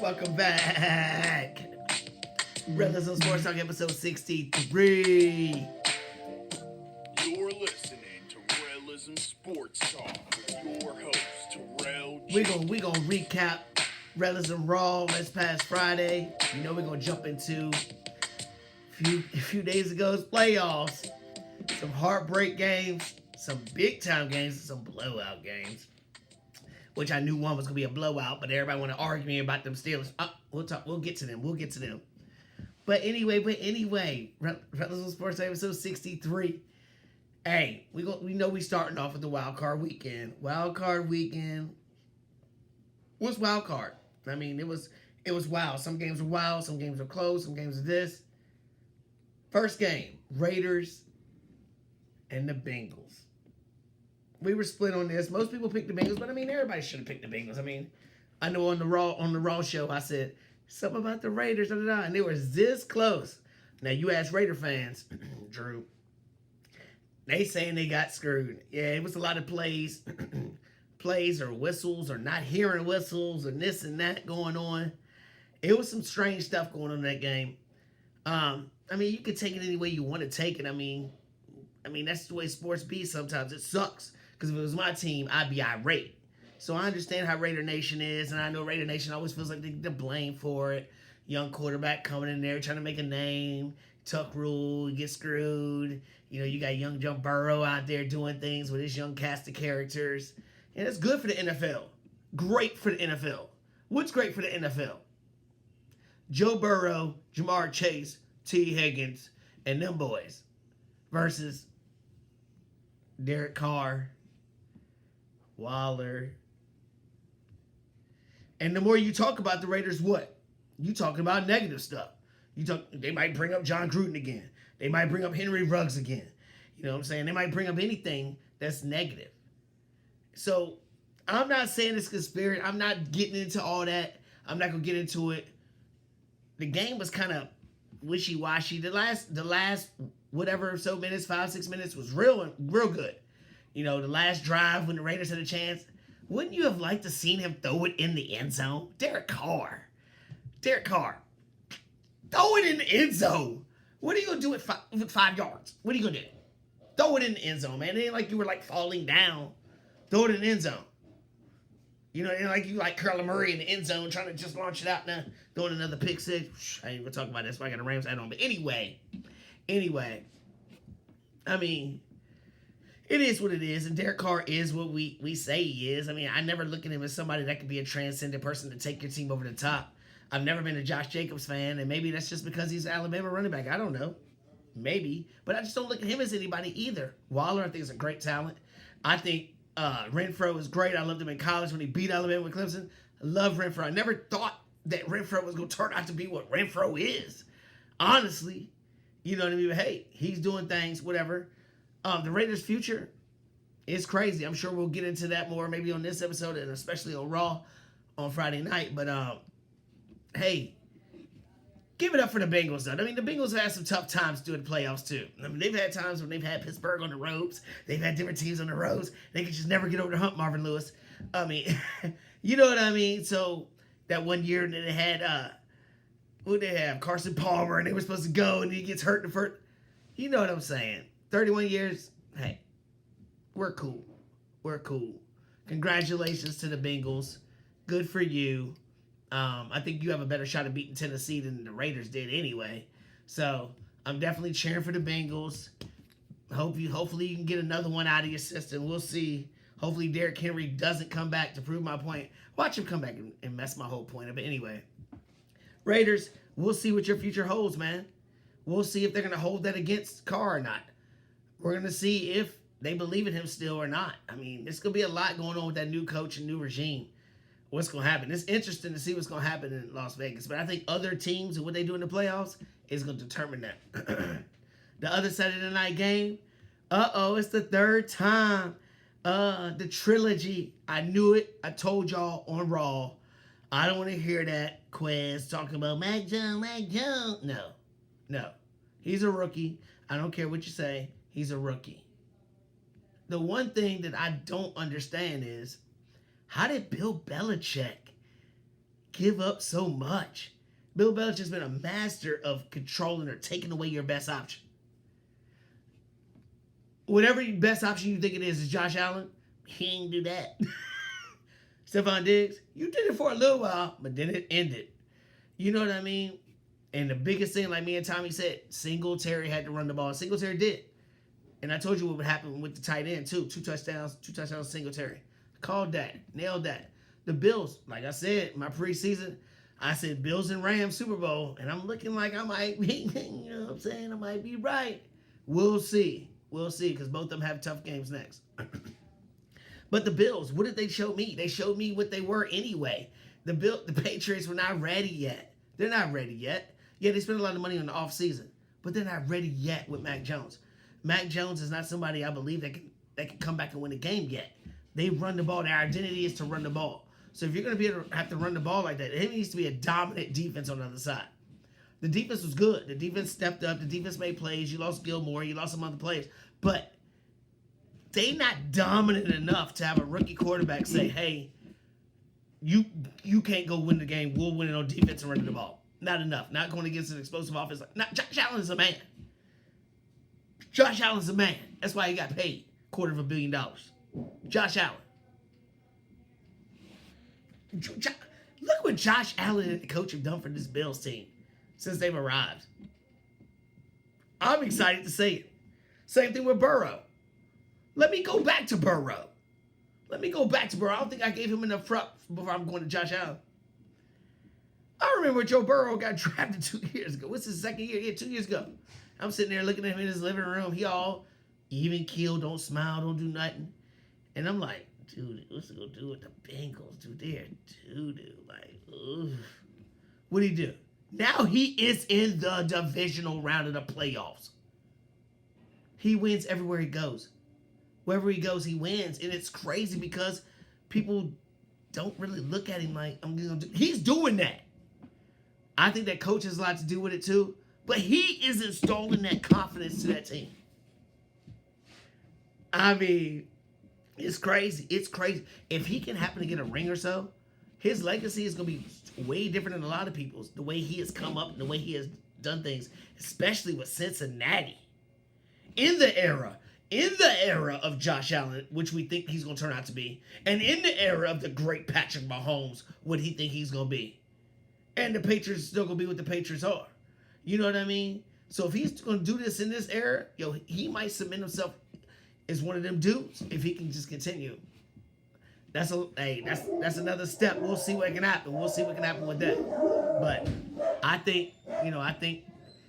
Welcome back. Rellism Sports Talk episode 63. You're listening to Rellism Sports Talk with your host, Terrell. We gonna recap Rellism Raw this past Friday. You know we're gonna jump into a few days ago's playoffs. Some heartbreak games, some big time games, and some blowout games. Which I knew one was gonna be a blowout, but everybody want to argue me about them Steelers. We'll get to them. But anyway, Rellism Sports episode 63. Hey, we know we starting off with the wild card weekend. What's wild card? I mean, it was wild. Some games were wild, some games were close, some games were this. First game, Raiders and the Bengals. We were split on this. Most people picked the Bengals, but I mean, everybody should have picked the Bengals. I mean, I know on the Raw show, I said something about the Raiders, and they were this close. Now, you ask Raider fans, Drew, they saying they got screwed. Yeah, it was a lot of plays or whistles or not hearing whistles and this and that going on. It was some strange stuff going on in that game. I mean, you can take it any way you want to take it. I mean, that's the way sports be sometimes. It sucks. Because if it was my team, I'd be irate. So I understand how Raider Nation is, and I know Raider Nation always feels like they get the blame for it. Young quarterback coming in there trying to make a name. Tuck rule, get screwed. You know, you got young Joe Burrow out there doing things with his young cast of characters. And it's good for the NFL. Great for the NFL. What's great for the NFL? Joe Burrow, Jamar Chase, T. Higgins, and them boys versus Derek Carr, Waller. And the more you talk about the Raiders, what? You talking about negative stuff. They might bring up John Gruden again. They might bring up Henry Ruggs again. You know what I'm saying? They might bring up anything that's negative. So I'm not saying it's conspiracy. I'm not getting into all that. I'm not gonna get into it. The game was kind of wishy-washy. The last whatever so minutes, 5-6 minutes was real good. You know, the last drive when the Raiders had a chance, wouldn't you have liked to seen him throw it in the end zone? Derek Carr, throw it in the end zone. What are you gonna do with 5 yards? What are you gonna do? Throw it in the end zone, man. It ain't like you were like falling down. Throw it in the end zone. You know, it ain't like you like Kyler Murray in the end zone trying to just launch it out now, throwing another pick six. I ain't gonna talk about this. I got a Rams hat on, but anyway. I mean, it is what it is, and Derek Carr is what we say he is. I mean, I never look at him as somebody that could be a transcendent person to take your team over the top. I've never been a Josh Jacobs fan, and maybe that's just because he's an Alabama running back. I don't know. Maybe. But I just don't look at him as anybody either. Waller, I think, is a great talent. I think Renfro is great. I loved him in college when he beat Alabama with Clemson. I love Renfro. I never thought that Renfro was going to turn out to be what Renfro is. Honestly. You know what I mean? But hey, he's doing things, whatever. The Raiders' future is crazy. I'm sure we'll get into that more maybe on this episode and especially on Raw on Friday night. But, hey, give it up for the Bengals, though. I mean, the Bengals have had some tough times during the playoffs, too. I mean, they've had times when they've had Pittsburgh on the ropes. They've had different teams on the ropes. They could just never get over the hump, Marvin Lewis. I mean, you know what I mean? So, that one year that they had, who they have? Carson Palmer, and they were supposed to go, and he gets hurt in the first. You know what I'm saying? 31 years, hey, we're cool. Congratulations to the Bengals. Good for you. I think you have a better shot of beating Tennessee than the Raiders did anyway. So I'm definitely cheering for the Bengals. Hopefully you can get another one out of your system. We'll see. Hopefully Derrick Henry doesn't come back to prove my point. Watch him come back and mess my whole point up. But anyway, Raiders, we'll see what your future holds, man. We'll see if they're going to hold that against Carr or not. We're going to see if they believe in him still or not. I mean, there's going to be a lot going on with that new coach and new regime. What's going to happen? It's interesting to see what's going to happen in Las Vegas. But I think other teams and what they do in the playoffs is going to determine that. The other Saturday night game, it's the third time. The trilogy. I knew it. I told y'all on Raw. I don't want to hear that quiz talking about Mac Jones. No. He's a rookie. I don't care what you say. He's a rookie. The one thing that I don't understand is, how did Bill Belichick give up so much. Bill Belichick's been a master of controlling or taking away your best option. Whatever your best option you think it is Josh Allen, he ain't do that. Stephon Diggs, you did it for a little while, but then it ended. You know what I mean? And the biggest thing, like me and Tommy said, Singletary had to run the ball. Singletary did. And I told you what would happen with the tight end, too. Two touchdowns, Singletary. Called that. Nailed that. The Bills, like I said, my preseason, I said Bills and Rams Super Bowl. And I'm looking like I might be, you know what I'm saying? I might be right. We'll see. We'll see, because both of them have tough games next. But the Bills, what did they show me? They showed me what they were anyway. The Patriots were not ready yet. They're not ready yet. Yeah, they spent a lot of money on the offseason, but they're not ready yet with Mac Jones. Mac Jones is not somebody I believe that can come back and win a game yet. They run the ball. Their identity is to run the ball. So if you're going to be able to have to run the ball like that, it needs to be a dominant defense on the other side. The defense was good. The defense stepped up. The defense made plays. You lost Gilmore. You lost some other players. But they not dominant enough to have a rookie quarterback say, hey, you can't go win the game. We'll win it on defense and running the ball. Not enough. Not going against an explosive offense. Josh Allen's a man. Josh Allen's a man. That's why he got paid $250 million. Josh Allen. Look what Josh Allen and the coach have done for this Bills team since they've arrived. I'm excited to see it. Same thing with Burrow. Let me go back to Burrow. I don't think I gave him enough prep before I'm going to Josh Allen. I remember Joe Burrow got drafted 2 years ago. What's his second year? Yeah, 2 years ago. I'm sitting there looking at him in his living room. He all even keel, don't smile, don't do nothing. And I'm like, dude, what's he going to do with the Bengals? Dude, they're doo-doo. Like, ugh. What'd he do? Now he is in the divisional round of the playoffs. He wins everywhere he goes. Wherever he goes, he wins. And it's crazy because people don't really look at him like, he's doing that. I think that coach has a lot to do with it too. But he is installing that confidence to that team. I mean, it's crazy. It's crazy. If he can happen to get a ring or so, his legacy is going to be way different than a lot of people's. The way he has come up and the way he has done things, especially with Cincinnati. In the era of Josh Allen, which we think he's going to turn out to be, and in the era of the great Patrick Mahomes, what he think he's going to be. And the Patriots still going to be what the Patriots are. You know what I mean? So if he's going to do this in this era, he might submit himself as one of them dudes if he can just continue. That's another step. We'll see what can happen. We'll see what can happen with that. But I think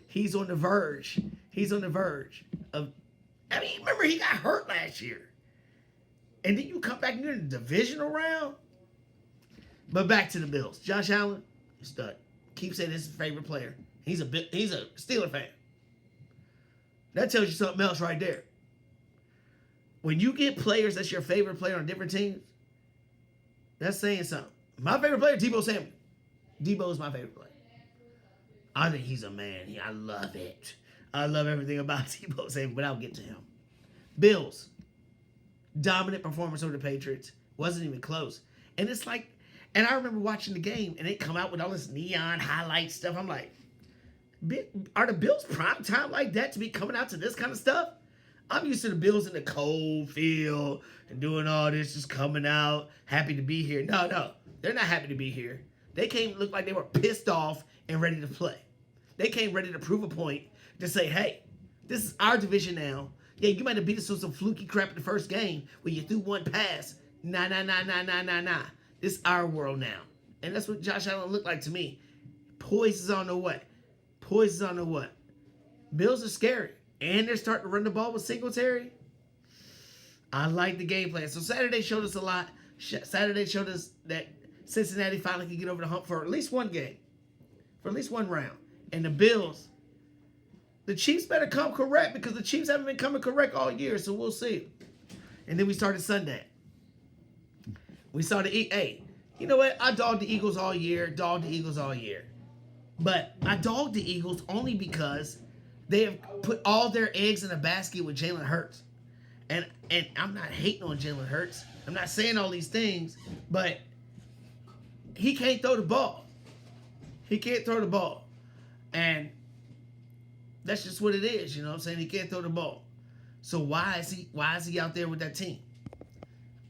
he's on the verge. He's on the verge of. I mean, remember he got hurt last year, and then you come back and you're in the divisional round. But back to the Bills. Josh Allen, stud. Keep saying this is his favorite player. He's a Steeler fan. That tells you something else right there. When you get players that's your favorite player on different teams, that's saying something. My favorite player, Deebo Samuel. Deebo is my favorite player. I think he's a man. I love it. I love everything about Deebo Samuel, but I'll get to him. Bills. Dominant performance over the Patriots. Wasn't even close. And it's like, and I remember watching the game, and they come out with all this neon highlight stuff. I'm like, are the Bills prime time like that to be coming out to this kind of stuff? I'm used to the Bills in the cold field and doing all this, just coming out, happy to be here. No, they're not happy to be here. They came look like they were pissed off and ready to play. They came ready to prove a point to say, hey, this is our division now. Yeah, you might have beat us with some fluky crap in the first game where you threw one pass. Nah. This is our world now. And that's what Josh Allen looked like to me. Poise is on the what? Bills are scary. And they're starting to run the ball with Singletary. I like the game plan. So Saturday showed us a lot. Saturday showed us that Cincinnati finally could get over the hump for at least one game. For at least one round. And the Bills, the Chiefs better come correct because the Chiefs haven't been coming correct all year. So we'll see. And then we started Sunday. We saw hey, you know what? I dogged the Eagles all year. But I dogged the Eagles only because they have put all their eggs in a basket with Jalen Hurts. And I'm not hating on Jalen Hurts. I'm not saying all these things, but he can't throw the ball. He can't throw the ball. And that's just what it is, you know what I'm saying? He can't throw the ball. So why is he out there with that team?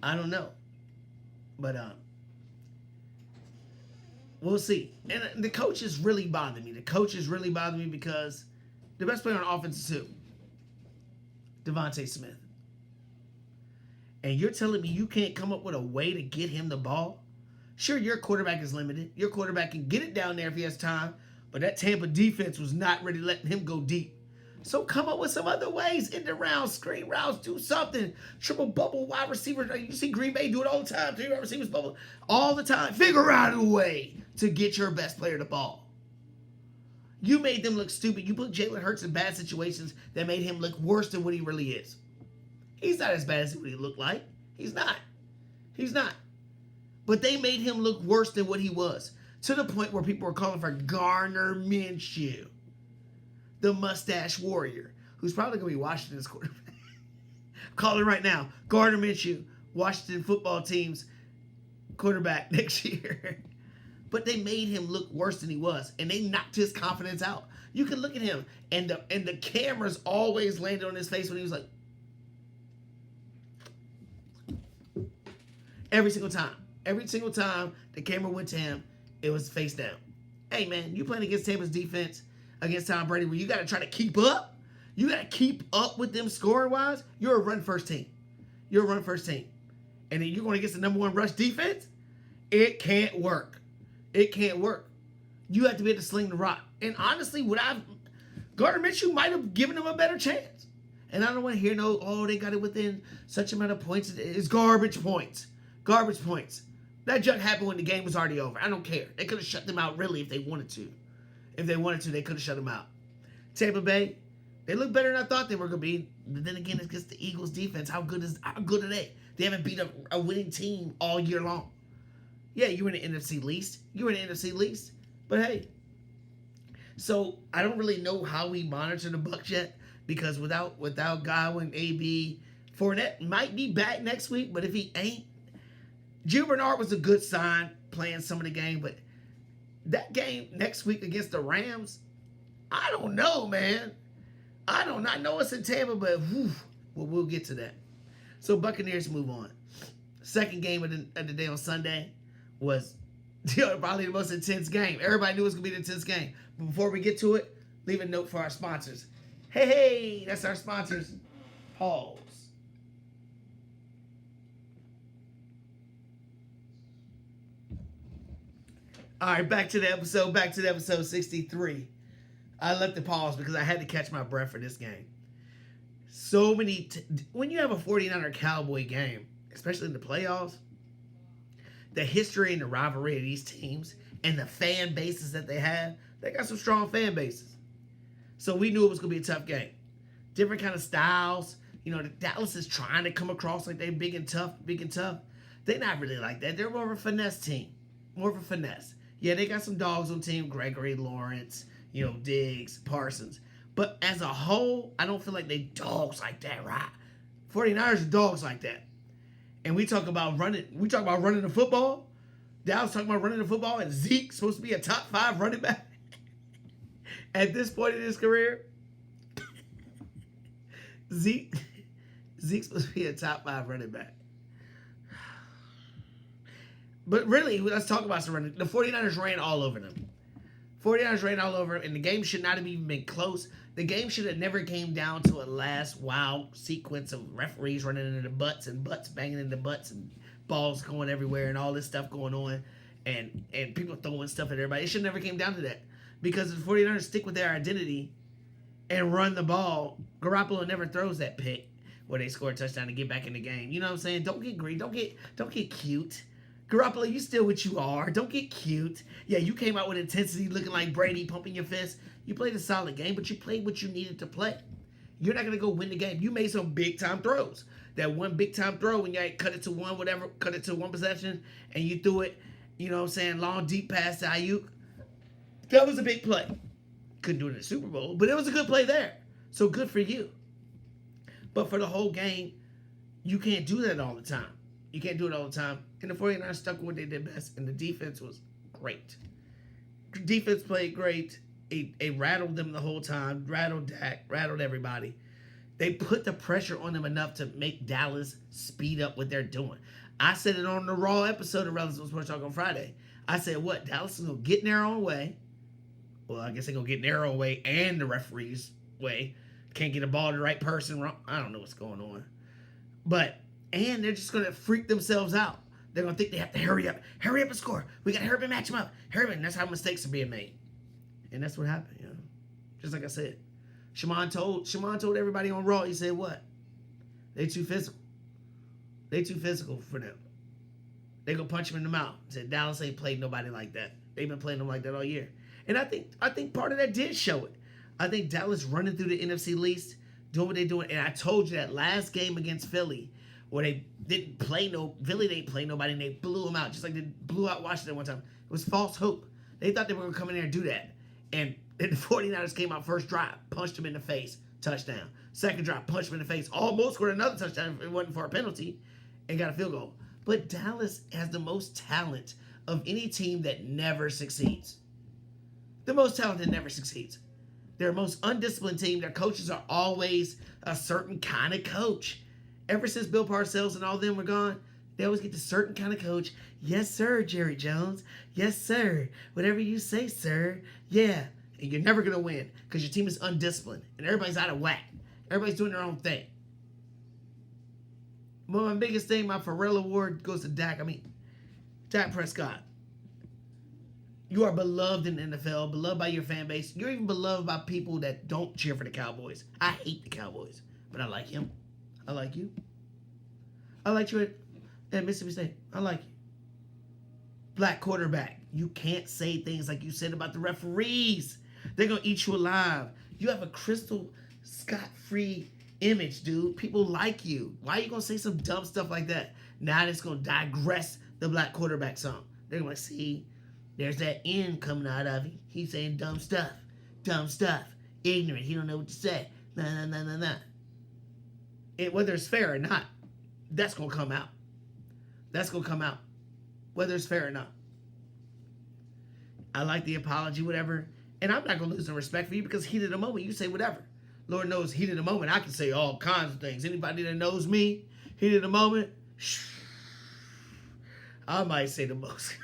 I don't know. But we'll see. And the coaches really bother me. The coaches really bother me because the best player on offense is who? Devontae Smith. And you're telling me you can't come up with a way to get him the ball? Sure, your quarterback is limited. Your quarterback can get it down there if he has time. But that Tampa defense was not really letting him go deep. So come up with some other ways. End the round, screen routes, do something. Triple bubble, wide receiver. You see Green Bay do it all the time. 3 wide receivers bubble all the time. Figure out a way to get your best player the ball. You made them look stupid. You put Jalen Hurts in bad situations that made him look worse than what he really is. He's not as bad as what he looked like. He's not. He's not. But they made him look worse than what he was. To the point where people were calling for Gardner Minshew, the mustache warrior, who's probably going to be Washington's quarterback. I'm calling right now. Gardner Minshew, Washington football team's quarterback next year. But they made him look worse than he was, and they knocked his confidence out. You can look at him, and the cameras always landed on his face when he was like, every single time. Every single time the camera went to him, it was face down. Hey, man, you playing against Tampa's defense, against Tom Brady, where you got to try to keep up? You got to keep up with them scoring-wise? You're a run-first team. You're a run-first team. And then you're going against the number 1 rush defense? It can't work. It can't work. You have to be able to sling the rock. And honestly, Gardner Minshew might have given him a better chance. And I don't want to hear they got it within such amount of points. It's garbage points. Garbage points. That junk happened when the game was already over. I don't care. They could have shut them out really if they wanted to. If they wanted to, they could have shut them out. Tampa Bay, they look better than I thought they were going to be. But then again, it's against the Eagles defense. How good are they? They haven't beat a winning team all year long. Yeah, you were in the NFC least. But hey. So I don't really know how we monitor the Bucs yet. Because without Godwin, AB, Fournette might be back next week. But if he ain't, Gio Bernard was a good sign playing some of the game, but that game next week against the Rams, I don't know, man. I know it's in Tampa, but we'll get to that. So Buccaneers move on. Second game of the day on Sunday was probably the most intense game. Everybody knew it was going to be an intense game. But before we get to it, leave a note for our sponsors. Hey, that's our sponsors. Pause. All right, back to the episode 63. I left the pause because I had to catch my breath for this game. So many, when you have a 49er Cowboy game, especially in the playoffs, the history and the rivalry of these teams and the fan bases that they have, they got some strong fan bases. So we knew it was going to be a tough game. Different kind of styles. You know, Dallas is trying to come across like they're big and tough. They're not really like that. They're more of a finesse team. Yeah, they got some dogs on the team. Gregory, Lawrence, Diggs, Parsons. But as a whole, I don't feel like they dogs like that, right? 49ers are dogs like that. And we talk about running the football. Dallas talking about running the football, and Zeke's supposed to be a top 5 running back. At this point in his career, Zeke's supposed to be a top 5 running back. But really, let's talk about some running. The 49ers ran all over them. And the game should not have even been close. The game should have never came down to a last wild sequence of referees running into the butts and butts banging into butts and balls going everywhere and all this stuff going on and people throwing stuff at everybody. It should never came down to that. Because if the 49ers stick with their identity and run the ball, Garoppolo never throws that pick where they score a touchdown to get back in the game. You know what I'm saying? Don't get greedy. Don't get cute. Garoppolo, you still what you are. Don't get cute. Yeah, you came out with intensity looking like Brady, pumping your fist. You played a solid game, but you played what you needed to play. You're not going to go win the game. You made some big-time throws. That one big-time throw when you cut it to one possession, and you threw it, long, deep pass to Ayuk. That was a big play. Couldn't do it in the Super Bowl, but it was a good play there. So good for you. But for the whole game, you can't do that all the time. You can't do it all the time. And the 49ers stuck with what they did best, and the defense was great. Defense played great. It rattled them the whole time, rattled Dak, rattled everybody. They put the pressure on them enough to make Dallas speed up what they're doing. I said it on the Raw episode of Rellism Sports Talk on Friday. I said, what? Dallas is going to get in their own way. Well, I guess they're going to get in their own way and the referee's way. Can't get a ball to the right person wrong. I don't know what's going on. And they're just going to freak themselves out. They're going to think they have to hurry up and score. We got to hurry up and match them up. Hurry up. And that's how mistakes are being made. And that's what happened, you know. Just like I said. Shimon told everybody on Raw, he said what? They too physical. They too physical for them. They gonna punch him in the mouth. Said Dallas ain't played nobody like that. They've been playing them like that all year. And I think part of that did show it. I think Dallas running through the NFC least, doing what they're doing. And I told you that last game against Philly, where they didn't play Philly didn't play nobody, and they blew them out, just like they blew out Washington one time. It was false hope. They thought they were gonna come in there and do that. And then the 49ers came out first drive, punched him in the face, touchdown. Second drive, punched him in the face, almost scored another touchdown if it wasn't for a penalty, and got a field goal. But Dallas has the most talent of any team that never succeeds. The most talent that never succeeds. They're the most undisciplined team. Their coaches are always a certain kind of coach. Ever since Bill Parcells and all them were gone, they always get the certain kind of coach. Yes, sir, Jerry Jones. Yes, sir. Whatever you say, sir. Yeah. And you're never going to win because your team is undisciplined and everybody's out of whack. Everybody's doing their own thing. But my biggest thing, my Pharrell Award goes to Dak. Dak Prescott. You are beloved in the NFL, beloved by your fan base. You're even beloved by people that don't cheer for the Cowboys. I hate the Cowboys, but I like him. I like you. I like you at Mississippi State. I like you. Black quarterback. You can't say things like you said about the referees. They're going to eat you alive. You have a crystal Scott-free image, dude. People like you. Why are you going to say some dumb stuff like that? Now it's going to digress the black quarterback song. They're going to see, there's that N coming out of him. He's saying dumb stuff. Dumb stuff. Ignorant. He don't know what to say. Nah. Whether it's fair or not, that's going to come out. That's going to come out. Whether it's fair or not. I like the apology, whatever. And I'm not going to lose the respect for you because heat of the moment, you say whatever. Lord knows, heat of the moment, I can say all kinds of things. Anybody that knows me, heat of the moment, I might say the most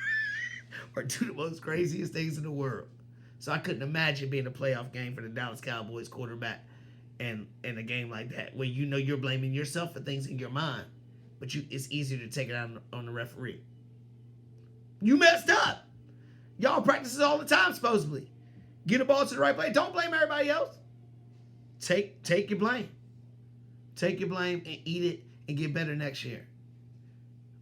or do the most craziest things in the world. So I couldn't imagine being a playoff game for the Dallas Cowboys quarterback and in a game like that where you know you're blaming yourself for things in your mind, but it's easier to take it out on the referee. You messed up. Y'all practice it all the time, supposedly. Get the ball to the right place. Don't blame everybody else. Take your blame. Take your blame and eat it and get better next year.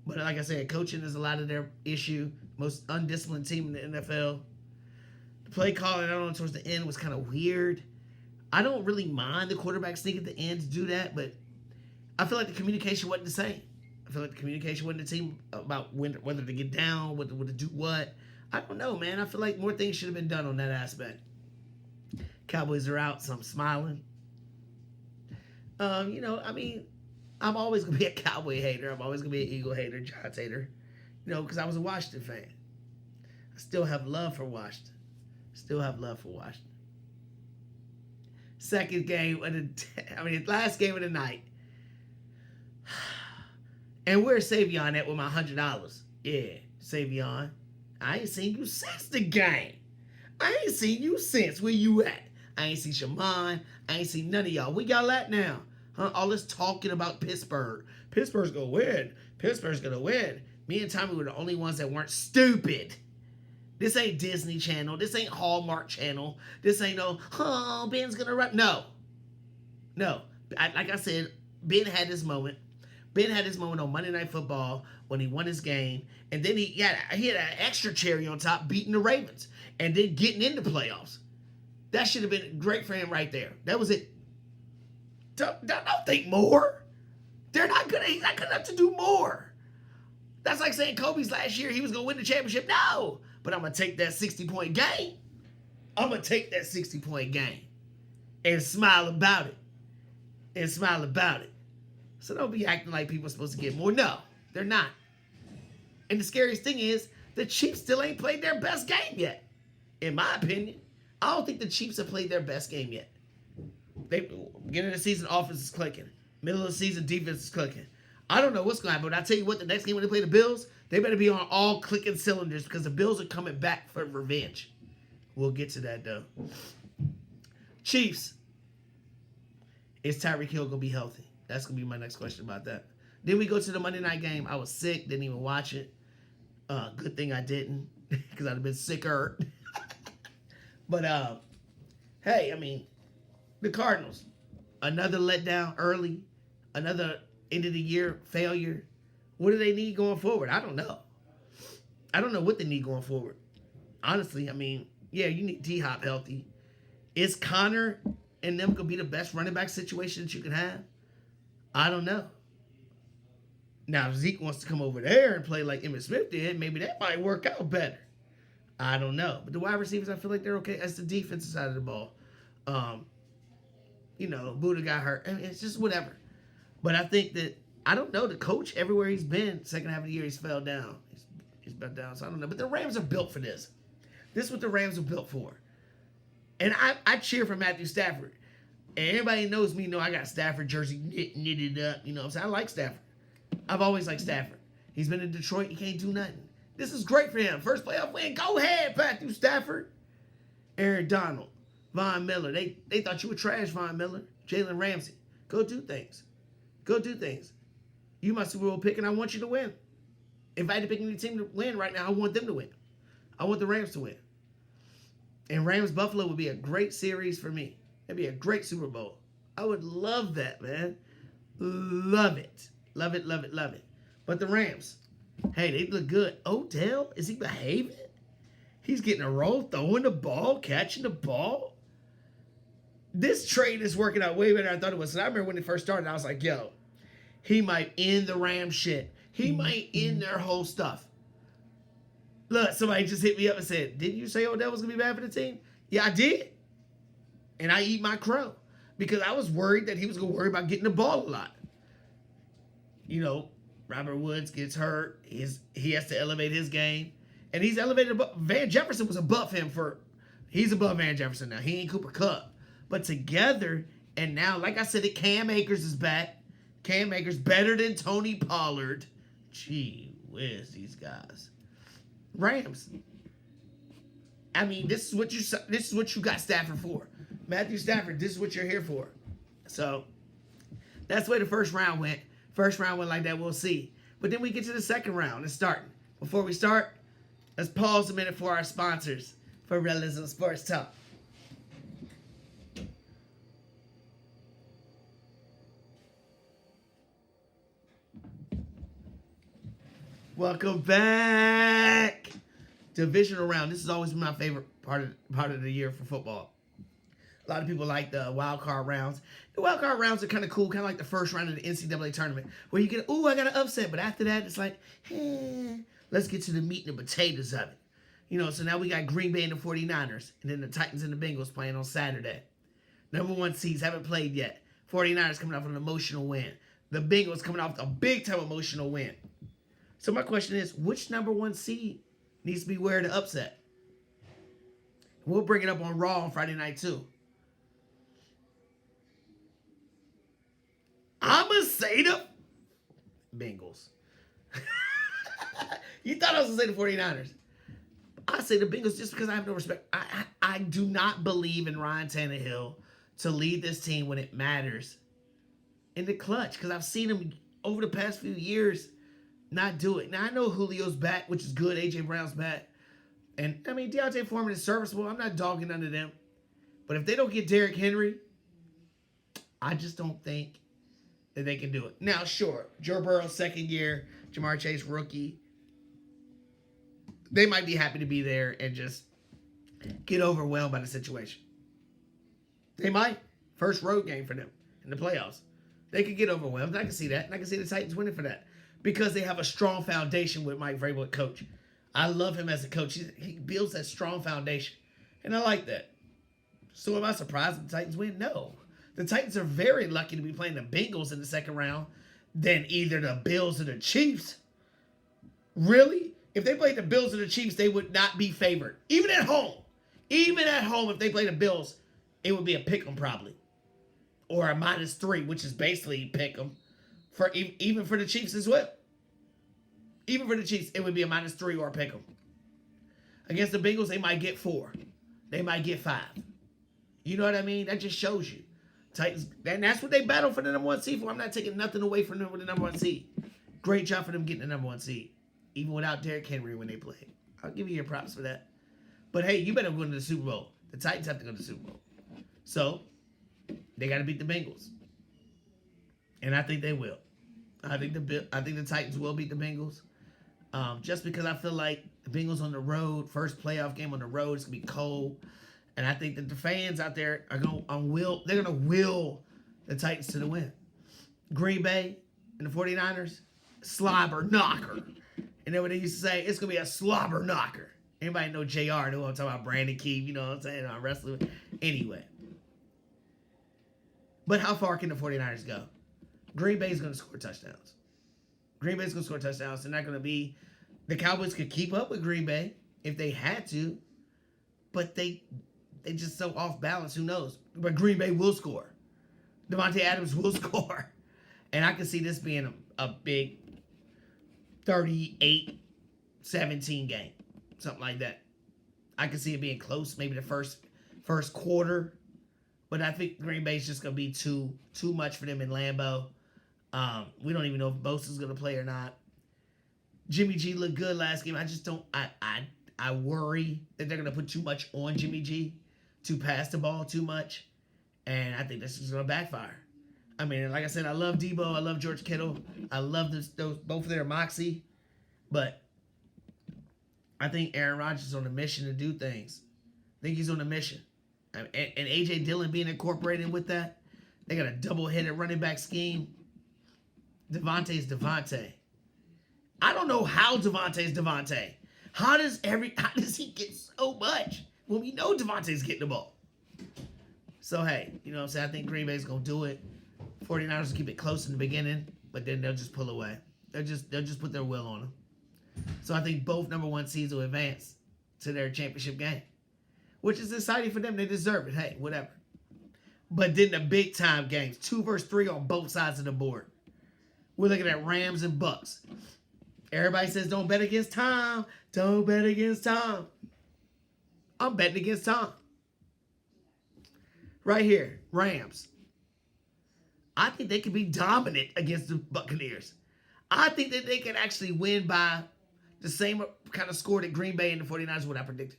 But like I said, coaching is a lot of their issue. Most undisciplined team in the NFL. The play calling, I don't know, towards the end was kind of weird. I don't really mind the quarterback sneak at the end to do that, but I feel like the communication wasn't the same. I feel like the communication wasn't the team about whether to get down, whether to do what. I don't know, man. I feel like more things should have been done on that aspect. Cowboys are out, so I'm smiling. I'm always going to be a Cowboy hater. I'm always going to be an Eagle hater, Giants hater. Because I was a Washington fan. I still have love for Washington. Second game last game of the night. And where's Savion at with my $100? Yeah, Savion. I ain't seen you since the game. I ain't seen you since. Where you at? I ain't seen Shaman. I ain't seen none of y'all. Where y'all at now? Huh? All this talking about Pittsburgh. Pittsburgh's gonna win. Pittsburgh's gonna win. Me and Tommy were the only ones that weren't stupid. This ain't Disney Channel. This ain't Hallmark Channel. This ain't Ben's gonna run. No. Like I said, Ben had this moment. Ben had his moment on Monday Night Football when he won his game, and then he had an extra cherry on top beating the Ravens, and then getting into playoffs. That should have been great for him right there. That was it. Don't think more. He's not good enough to do more. That's like saying Kobe's last year he was going to win the championship. No, but I'm going to take that 60-point game. And smile about it. So don't be acting like people are supposed to get more. No, They're not. And the scariest thing is the Chiefs still ain't played their best game yet. In my opinion, I don't think the Chiefs have played their best game yet. Beginning of the season, offense is clicking. Middle of the season, defense is clicking. I don't know what's going to happen, but I tell you what, the next game when they play the Bills, they better be on all clicking cylinders because the Bills are coming back for revenge. We'll get to that, though. Chiefs. Is Tyreek Hill going to be healthy? That's going to be my next question about that. Then we go to the Monday night game. I was sick, didn't even watch it. Good thing I didn't because I'd have been sicker. But, hey, I mean, the Cardinals, another letdown early, another end of the year failure. What do they need going forward? I don't know. I don't know what they need going forward. Honestly, I mean, yeah, you need D-Hop healthy. Is Connor and them going to be the best running back situation that you can have? I don't know. Now, if Zeke wants to come over there and play like Emmitt Smith did, maybe that might work out better. I don't know. But the wide receivers, I feel like they're okay. That's the defensive side of the ball. Buddha got hurt. I mean, it's just whatever. But I think that, I don't know, the coach, everywhere he's been, second half of the year, he's fell down. He's been down, so I don't know. But the Rams are built for this. This is what the Rams are built for. And I cheer for Matthew Stafford. And everybody knows me, I got Stafford jersey knitted up. You know what I'm saying? I like Stafford. I've always liked Stafford. He's been in Detroit. He can't do nothing. This is great for him. First playoff win. Go ahead, Matthew Stafford. Aaron Donald. Von Miller. They thought you were trash, Von Miller. Jalen Ramsey. Go do things. Go do things. You my Super Bowl pick, and I want you to win. If I had to pick any team to win right now, I want them to win. I want the Rams to win. And Rams-Buffalo would be a great series for me. It'd be a great Super Bowl. I would love that, man. Love it. Love it, love it, love it. But the Rams, hey, they look good. Odell, is he behaving? He's getting a roll, throwing the ball, catching the ball. This trade is working out way better than I thought it was. And I remember when it first started, I was like, yo, he might end the Rams shit. He might end their whole stuff. Look, somebody just hit me up and said, didn't you say Odell was going to be bad for the team? Yeah, I did. And I eat my crow. Because I was worried that he was going to worry about getting the ball a lot. Robert Woods gets hurt. He has to elevate his game. And he's elevated above. Van Jefferson was above him he's above Van Jefferson now. He ain't Cooper Kupp. But together, and now, like I said, Cam Akers is back. Cam Akers better than Tony Pollard. Gee whiz, these guys. Rams. I mean, this is what you got Stafford for. Matthew Stafford, this is what you're here for. So, that's the way the first round went. First round went like that, we'll see. But then we get to the second round. It's starting. Before we start, let's pause a minute for our sponsors for Rellism Sports Talk. Welcome back. Divisional round. This has always been my favorite part of the year for football. A lot of people like the wild card rounds. The wild card rounds are kind of cool, kind of like the first round of the NCAA tournament, where you get, I got an upset, but after that, it's like, let's get to the meat and the potatoes of it. So now we got Green Bay and the 49ers, and then the Titans and the Bengals playing on Saturday. Number one seeds haven't played yet. 49ers coming off an emotional win. The Bengals coming off a big-time emotional win. So my question is, which number one seed needs to be wearing the upset? We'll bring it up on Raw on Friday night, too. I'm going to say the Bengals. You thought I was going to say the 49ers. I say the Bengals just because I have no respect. I do not believe in Ryan Tannehill to lead this team when it matters in the clutch, because I've seen him over the past few years not do it. Now, I know Julio's back, which is good. A.J. Brown's back. And, I mean, Deontay Foreman is serviceable. I'm not dogging under them. But if they don't get Derrick Henry, I just don't think that they can do it. Now, sure, Joe Burrow, second year, Jamar Chase, rookie. They might be happy to be there and just get overwhelmed by the situation. They might. First road game for them in the playoffs. They could get overwhelmed. I can see that. And I can see the Titans winning for that. Because they have a strong foundation with Mike Vrabel at coach. I love him as a coach. He builds that strong foundation. And I like that. So am I surprised if the Titans win? No. The Titans are very lucky to be playing the Bengals in the second round than either the Bills or the Chiefs. Really? If they played the Bills and the Chiefs, they would not be favored. Even at home. Even at home, if they played the Bills, it would be a pick 'em probably. Or a -3, which is basically pick 'em. Even for the Chiefs as well. Even for the Chiefs, it would be a -3 or a pick 'em. Against the Bengals, they might get 4. They might get 5. You know what I mean? That just shows you. Titans, and that's what they battle for the number 1 seed for. I'm not taking nothing away from them with the number 1 seed. Great job for them getting the number 1 seed. Even without Derrick Henry when they played. I'll give you your props for that. But hey, you better go to the Super Bowl. The Titans have to go to the Super Bowl. So, they got to beat the Bengals. And I think they will. I think the Titans will beat the Bengals. Just because I feel like the Bengals on the road, first playoff game on the road, it's going to be cold. And I think that the fans out there are going to will the Titans to the win. Green Bay and the 49ers, slobber knocker. And then what they used to say, it's going to be a slobber knocker. Anybody know JR? Know what I'm talking about? Brandon Keith, you know what I'm saying? I'm wrestling. Anyway. But how far can the 49ers go? Green Bay's going to score touchdowns. Green Bay's going to score touchdowns. They're not going to be... The Cowboys could keep up with Green Bay if they had to. But they just so off balance. Who knows? But Green Bay will score. Devontae Adams will score. And I can see this being a big 38-17 game. Something like that. I can see it being close. Maybe the first quarter. But I think Green Bay's just going to be too much for them in Lambeau. We don't even know if Bosa's going to play or not. Jimmy G looked good last game. I just don't... I worry that they're going to put too much on Jimmy G to pass the ball too much. And I think this is going to backfire. I mean, like I said, I love Debo. I love George Kittle. I love both of their moxie. But I think Aaron Rodgers is on a mission to do things. I think he's on a mission. And A.J. Dillon being incorporated with that. They got a double-headed running back scheme. Devontae's Devontae. I don't know how Devontae's Devontae. How does he get so much when we know Devontae's getting the ball? So, hey, you know what I'm saying? I think Green Bay's going to do it. 49ers will keep it close in the beginning, but then they'll just pull away. They'll just put their will on them. So I think both number 1 seeds will advance to their championship game, which is exciting for them. They deserve it. Hey, whatever. But then the big-time games, 2 versus 3 on both sides of the board. We're looking at Rams and Bucks. Everybody says don't bet against Tom. Don't bet against Tom. I'm betting against Tom. Right here, Rams. I think they can be dominant against the Buccaneers. I think that they can actually win by the same kind of score that Green Bay and the 49ers would have predicted.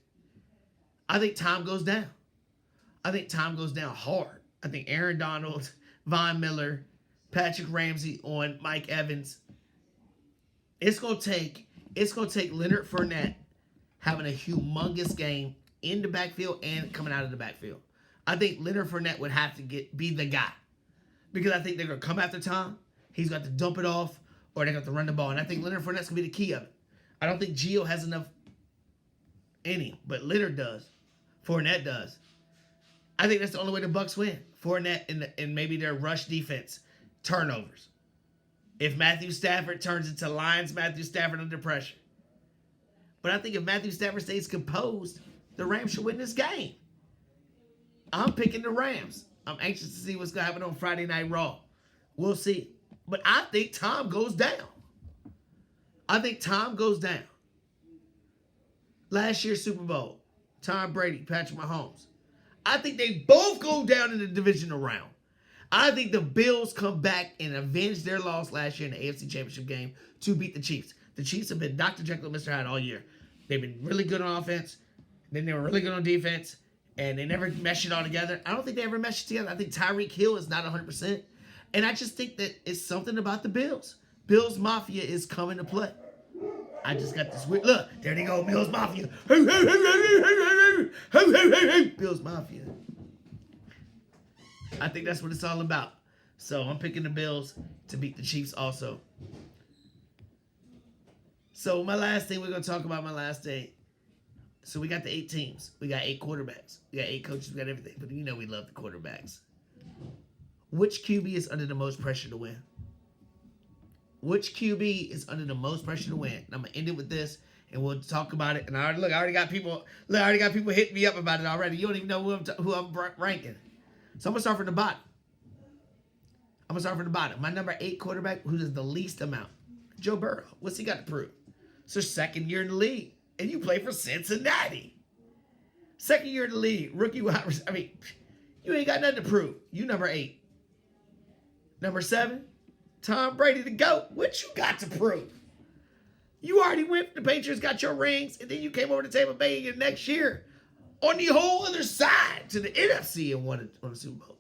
I think Tom goes down. I think Tom goes down hard. I think Aaron Donald, Von Miller, Patrick Ramsey on Mike Evans. It's gonna take Leonard Fournette having a humongous game in the backfield and coming out of the backfield. I think Leonard Fournette would have to be the guy. Because I think they're gonna come after Tom. He's got to dump it off, or they're gonna have to run the ball. And I think Leonard Fournette's gonna be the key of it. I don't think Gio has enough in him, but Leonard does. Fournette does. I think that's the only way the Bucs win. Fournette and maybe their rush defense. Turnovers. If Matthew Stafford turns into Lions Matthew Stafford under pressure. But I think if Matthew Stafford stays composed, the Rams should win this game. I'm picking the Rams. I'm anxious to see what's going to happen on Friday Night Raw. We'll see. But I think Tom goes down. I think Tom goes down. Last year's Super Bowl, Tom Brady, Patrick Mahomes. I think they both go down in the divisional round. I think the Bills come back and avenge their loss last year in the AFC Championship game to beat the Chiefs. The Chiefs have been Dr. Jekyll and Mr. Hyde all year. They've been really good on offense. Then they were really good on defense. And they never meshed it all together. I don't think they ever meshed it together. I think Tyreek Hill is not 100%. And I just think that it's something about the Bills. Bills Mafia is coming to play. I just got this weird... Look, there they go, Bills Mafia. Bills Mafia. I think that's what it's all about. So I'm picking the Bills to beat the Chiefs also. So my last thing, we're going to talk about my last day. So we got the 8 teams. We got 8 quarterbacks. We got 8 coaches. We got everything. But you know we love the quarterbacks. Which QB is under the most pressure to win? Which QB is under the most pressure to win? And I'm gonna end it with this, and we'll talk about it. And I already got people hitting me up about it already. You don't even know who I'm ranking. So I'm gonna start from the bottom. My number 8 quarterback, who does the least amount, Joe Burrow. What's he got to prove? It's their second year in the league, and you play for Cincinnati. Second year in the league, rookie wide receiver. I mean, you ain't got nothing to prove. You number 8. Number 7, Tom Brady the GOAT. What you got to prove? You already went. The Patriots got your rings, and then you came over to Tampa Bay again next year on the whole other side to the NFC and won the Super Bowl.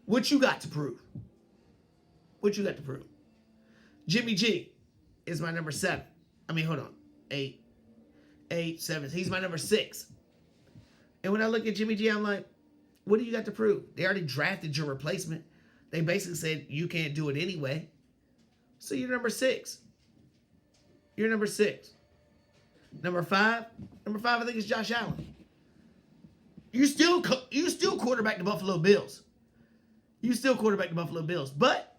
What you got to prove? Jimmy G is my number 7. I mean, hold on. 8, 7. He's my number 6. And when I look at Jimmy G, I'm like, what do you got to prove? They already drafted your replacement. They basically said you can't do it anyway. So you're number 6. Number 5, I think it's Josh Allen. You still quarterback the Buffalo Bills. But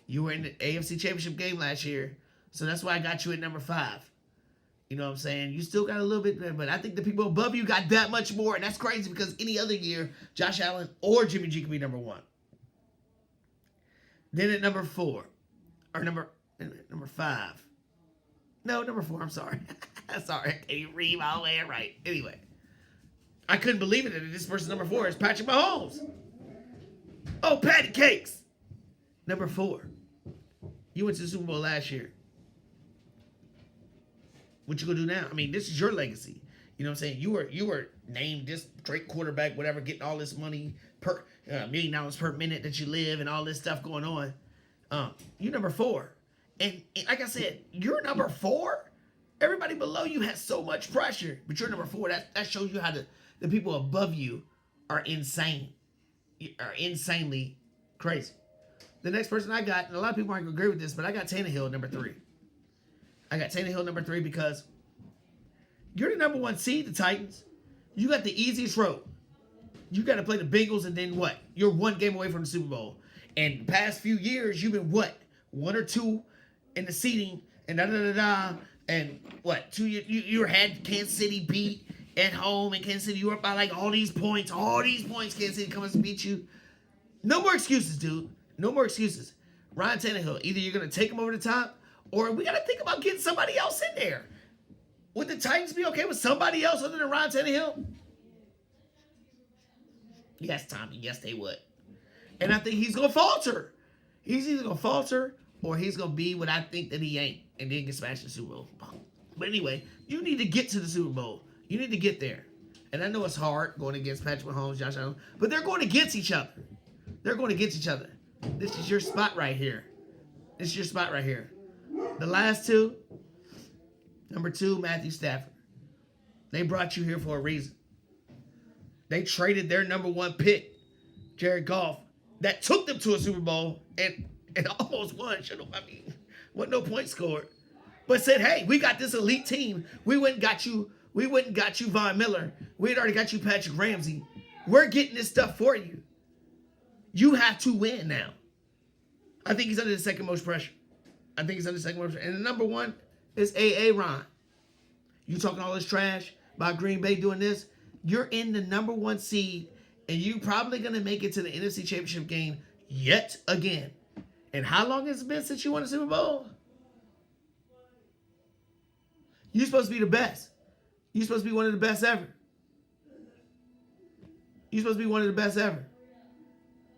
you were in the AFC Championship game last year, so that's why I got you at number 5. You know what I'm saying? You still got a little bit, but I think the people above you got that much more, and that's crazy because any other year, Josh Allen or Jimmy G could be number 1. Then at number 4, or number 5. No, number 4, I'm sorry. Sorry, I can't even read my own way right. Anyway, I couldn't believe it that this person number 4 is Patrick Mahomes. Oh, patty cakes. Number 4. You went to the Super Bowl last year. What you gonna do now? I mean, this is your legacy. You know what I'm saying? You were named this great quarterback, whatever, getting all this money per $1 million per minute that you live and all this stuff going on. You number 4. And like I said, you're number 4. Everybody below you has so much pressure, but you're number 4. That shows you how the people above you are insane. Are insanely crazy. The next person I got, and a lot of people aren't going to agree with this, but I got Tannehill number 3. Because you're the number 1 seed, the Titans. You got the easiest road. You got to play the Bengals, and then what? You're 1 game away from the Super Bowl. And the past few years, you've been what? 1 or 2 in the seeding, and and what? 2 years, you had Kansas City beat at home, and Kansas City, you were up by like all these points, Kansas City comes to beat you. No more excuses, dude. No more excuses. Ryan Tannehill, either you're going to take him over the top, or we got to think about getting somebody else in there. Would the Titans be okay with somebody else other than Ryan Tannehill? Yes, Tommy. Yes, they would. And I think he's going to falter. He's either going to falter or he's going to be what I think that he ain't and then get smashed in the Super Bowl. But anyway, you need to get to the Super Bowl. You need to get there. And I know it's hard going against Patrick Mahomes, Josh Allen, but they're going against each other. This is your spot right here. The last 2, number 2, Matthew Stafford. They brought you here for a reason. They traded their number 1 pick, Jared Goff, that took them to a Super Bowl and almost won. Wasn't no point scored. But said, hey, we got this elite team. We went and got you Von Miller. We had already got you Patrick Ramsey. We're getting this stuff for you. You have to win now. I think he's under the second most pressure. And the number 1 is Ron. You talking all this trash about Green Bay doing this? You're in the number 1 seed, and you probably going to make it to the NFC Championship game yet again. And how long has it been since you won the Super Bowl? You're supposed to be the best. You're supposed to be one of the best ever.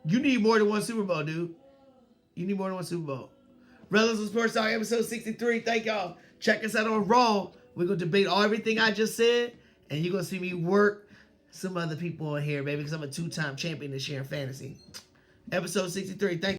You need more than 1 Super Bowl, dude. Rellism Sports Talk, episode 63. Thank y'all. Check us out on Raw. We're going to debate everything I just said, and you're going to see me work some other people on here, baby, because I'm a 2-time champion this year in fantasy. Episode 63. Thank you.